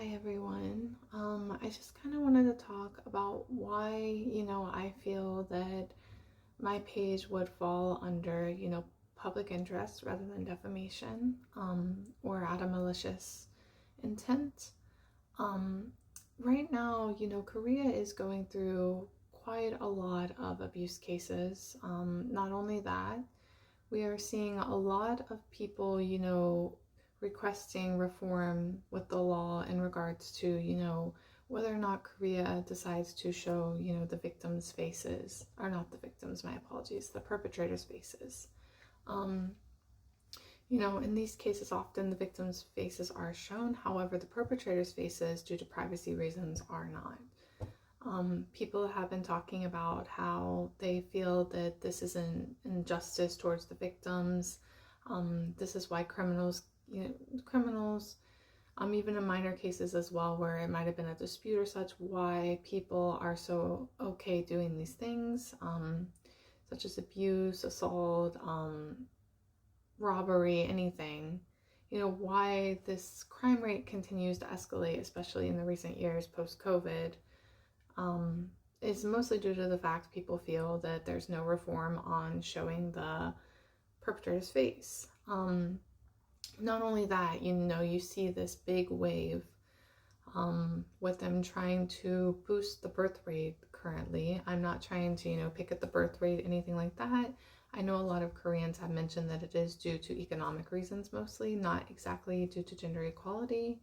Hi everyone. I just kind of wanted to talk about why, I feel that my page would fall under, public interest rather than defamation, or out of malicious intent. Um, right now, Korea is going through quite a lot of abuse cases. Not only that, we are seeing a lot of people, requesting reform with the law in regards to, whether or not Korea decides to show, the victims' faces, or not the victims, my apologies, the perpetrators' faces. Um, in these cases, often the victims' faces are shown. However, the perpetrators' faces, due to privacy reasons, are not. People have been talking about how they feel that this is an injustice towards the victims. This is why criminals, even in minor cases as well, where it might have been a dispute or such, why people are so okay doing these things, such as abuse, assault, robbery, anything. Why this crime rate continues to escalate, especially in the recent years post-COVID. Is mostly due to the fact people feel that there's no reform on showing the perpetrator's face. Not only that, you see this big wave with them trying to boost the birth rate currently. I'm not trying to, pick at the birth rate, anything like that. I know a lot of Koreans have mentioned that it is due to economic reasons mostly, not exactly due to gender equality,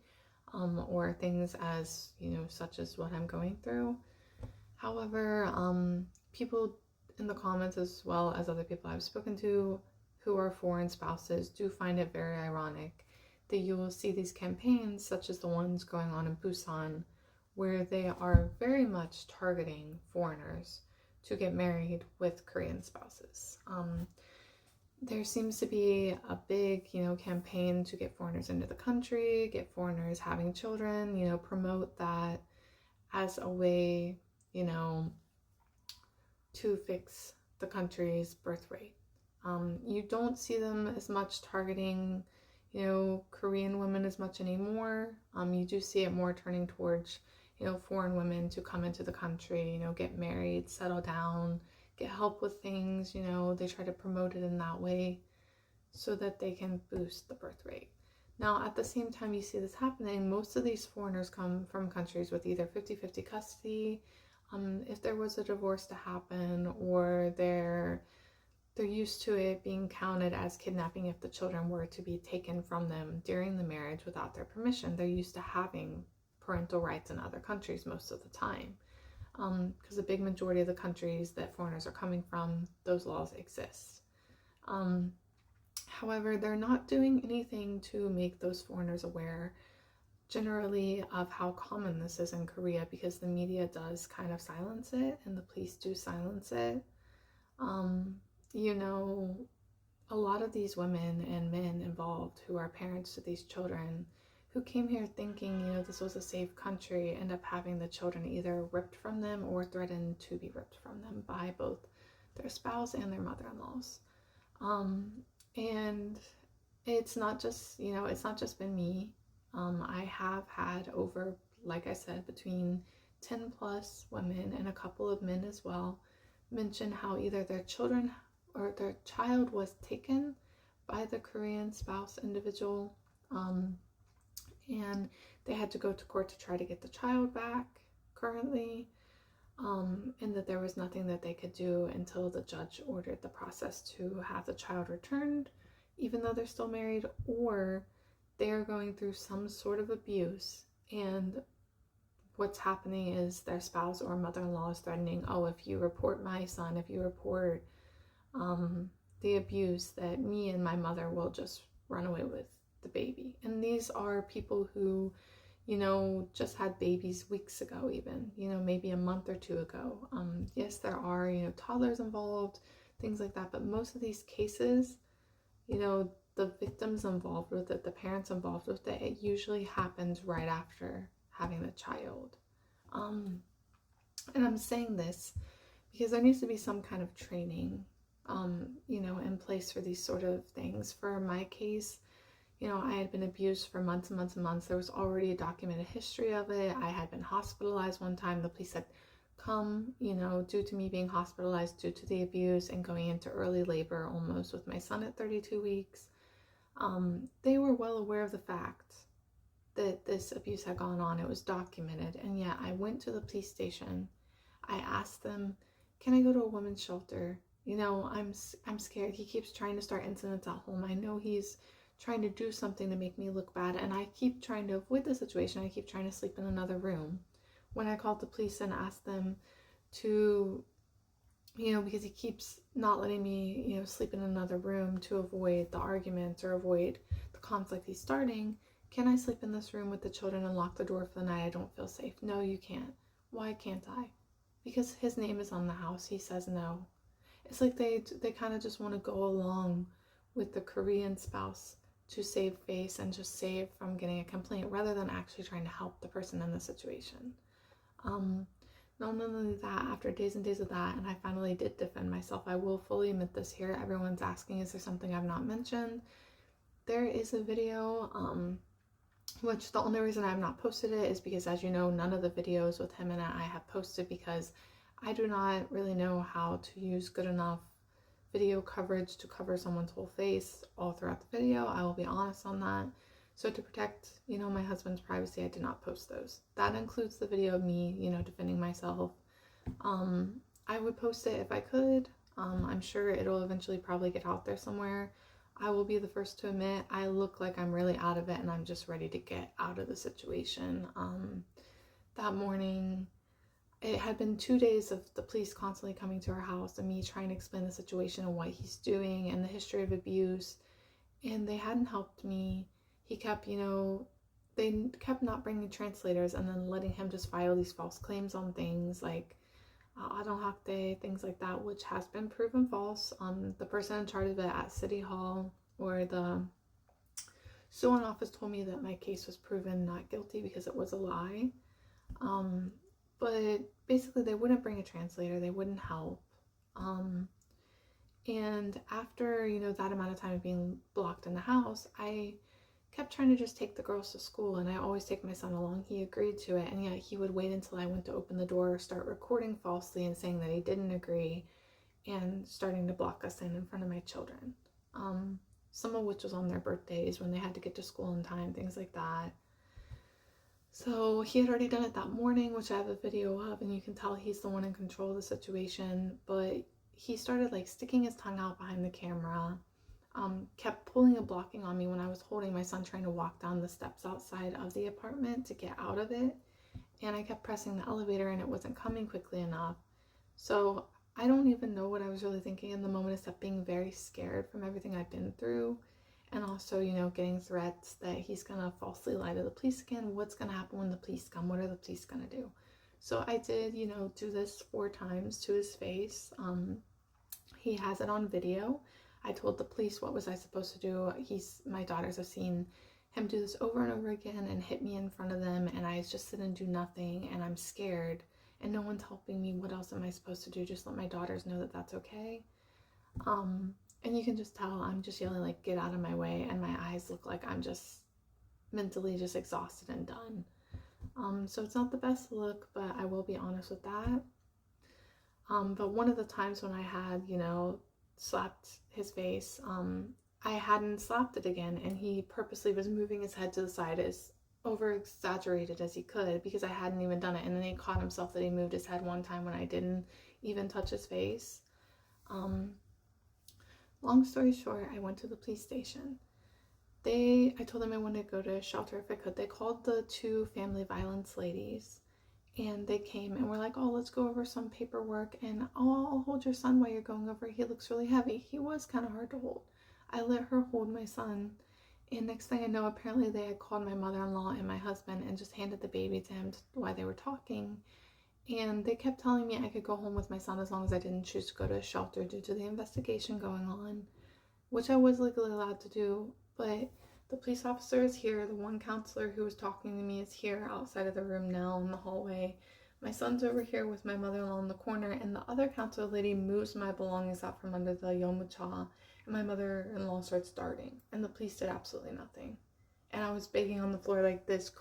or things as, such as what I'm going through. However, people in the comments, as well as other people I've spoken to who are foreign spouses, do find it very ironic that you will see these campaigns, such as the ones going on in Busan, where they are very much targeting foreigners to get married with Korean spouses. There seems to be a big, campaign to get foreigners into the country, get foreigners having children, promote that as a way, to fix the country's birth rate. You don't see them as much targeting, Korean women as much anymore. You do see it more turning towards, foreign women to come into the country, get married, settle down, get help with things. They try to promote it in that way so that they can boost the birth rate. Now, at the same time you see this happening, most of these foreigners come from countries with either 50-50 custody, if there was a divorce to happen, or they're used to it being counted as kidnapping if the children were to be taken from them during the marriage without their permission. They're used to having parental rights in other countries most of the time, because the big majority of the countries that foreigners are coming from, those laws exist. However, they're not doing anything to make those foreigners aware generally of how common this is in Korea, because the media does kind of silence it and the police do silence it. A lot of these women and men involved who are parents to these children who came here thinking, this was a safe country, end up having the children either ripped from them or threatened to be ripped from them by both their spouse and their mother-in-laws. And it's not just, it's not just been me. I have had over, like I said, between 10 plus women and a couple of men as well mention how either their children or their child was taken by the Korean spouse individual, and they had to go to court to try to get the child back currently, and that there was nothing that they could do until the judge ordered the process to have the child returned, even though they're still married, or they're going through some sort of abuse, and what's happening is their spouse or mother-in-law is threatening, oh, if you report my son, if you report the abuse, that me and my mother will just run away with the baby. And these are people who, just had babies weeks ago, even, maybe a month or two ago. Yes, there are, toddlers involved, things like that, but most of these cases, the victims involved with it, the parents involved with it, it usually happens right after having the child. And I'm saying this because there needs to be some kind of training, in place for these sort of things. For my case, I had been abused for months and months and months. There was already a documented history of it. I had been hospitalized one time. The police said, come, due to me being hospitalized due to the abuse and going into early labor almost with my son at 32 weeks. They were well aware of the fact that this abuse had gone on. It was documented. And yet I went to the police station. I asked them, can I go to a women's shelter? I'm scared. He keeps trying to start incidents at home. I know he's trying to do something to make me look bad, and I keep trying to avoid the situation. I keep trying to sleep in another room. When I called the police and asked them to, because he keeps not letting me, sleep in another room to avoid the arguments or avoid the conflict he's starting, can I sleep in this room with the children and lock the door for the night? I don't feel safe. No, you can't. Why can't I? Because his name is on the house. He says no. It's like they kind of just want to go along with the Korean spouse to save face and just save from getting a complaint rather than actually trying to help the person in the situation. Not only that, after days and days of that, and I finally did defend myself, I will fully admit this here. Everyone's asking, is there something I've not mentioned? There is a video, which the only reason I've not posted it is because, as you know, none of the videos with him and I have posted because I do not really know how to use good enough video coverage to cover someone's whole face all throughout the video. I will be honest on that. So to protect, my husband's privacy, I did not post those. That includes the video of me, defending myself. I would post it if I could. I'm sure it'll eventually probably get out there somewhere. I will be the first to admit I look like I'm really out of it and I'm just ready to get out of the situation. That morning, it had been 2 days of the police constantly coming to our house and me trying to explain the situation and what he's doing and the history of abuse, and they hadn't helped me. He kept, they kept not bringing translators and then letting him just file these false claims on things like adonhakte, things like that, which has been proven false. The person in charge of it at City Hall or the suing office told me that my case was proven not guilty because it was a lie. But basically they wouldn't bring a translator, they wouldn't help. And after, that amount of time of being blocked in the house, I kept trying to just take the girls to school, and I always take my son along. He agreed to it, and yet he would wait until I went to open the door, start recording falsely and saying that he didn't agree, and starting to block us in front of my children. Some of which was on their birthdays when they had to get to school in time, things like that. So he had already done it that morning, which I have a video of, and you can tell he's the one in control of the situation, but he started sticking his tongue out behind the camera, kept pulling and blocking on me when I was holding my son trying to walk down the steps outside of the apartment to get out of it, and I kept pressing the elevator and it wasn't coming quickly enough. So I don't even know what I was really thinking in the moment except being very scared from everything I've been through. And also, getting threats that he's going to falsely lie to the police again. What's going to happen when the police come? What are the police going to do? So I did, do this 4 times to his face. He has it on video. I told the police what was I supposed to do. My daughters have seen him do this over and over again and hit me in front of them. And I just sit and do nothing. And I'm scared. And no one's helping me. What else am I supposed to do? Just let my daughters know that that's okay. And you can just tell I'm just yelling get out of my way, and my eyes look like I'm just mentally just exhausted and done. So it's not the best look, but I will be honest with that. But one of the times when I had, slapped his face, I hadn't slapped it again, and he purposely was moving his head to the side as over exaggerated as he could because I hadn't even done it. And then he caught himself that he moved his head one time when I didn't even touch his face. Long story short, I went to the police station. I told them I wanted to go to a shelter if I could. They called the 2 family violence ladies, and they came and were like, oh, let's go over some paperwork, and I'll hold your son while you're going over. He looks really heavy. He was kind of hard to hold. I let her hold my son, and next thing I know, apparently they had called my mother-in-law and my husband and just handed the baby to him while they were talking. And they kept telling me I could go home with my son as long as I didn't choose to go to a shelter due to the investigation going on, which I was legally allowed to do. But the police officer is here. The one counselor who was talking to me is here outside of the room now in the hallway. My son's over here with my mother-in-law in the corner, and the other counselor lady moves my belongings out from under the yomucha And my mother-in-law starts darting, and the police did absolutely nothing. And I was begging on the floor like this,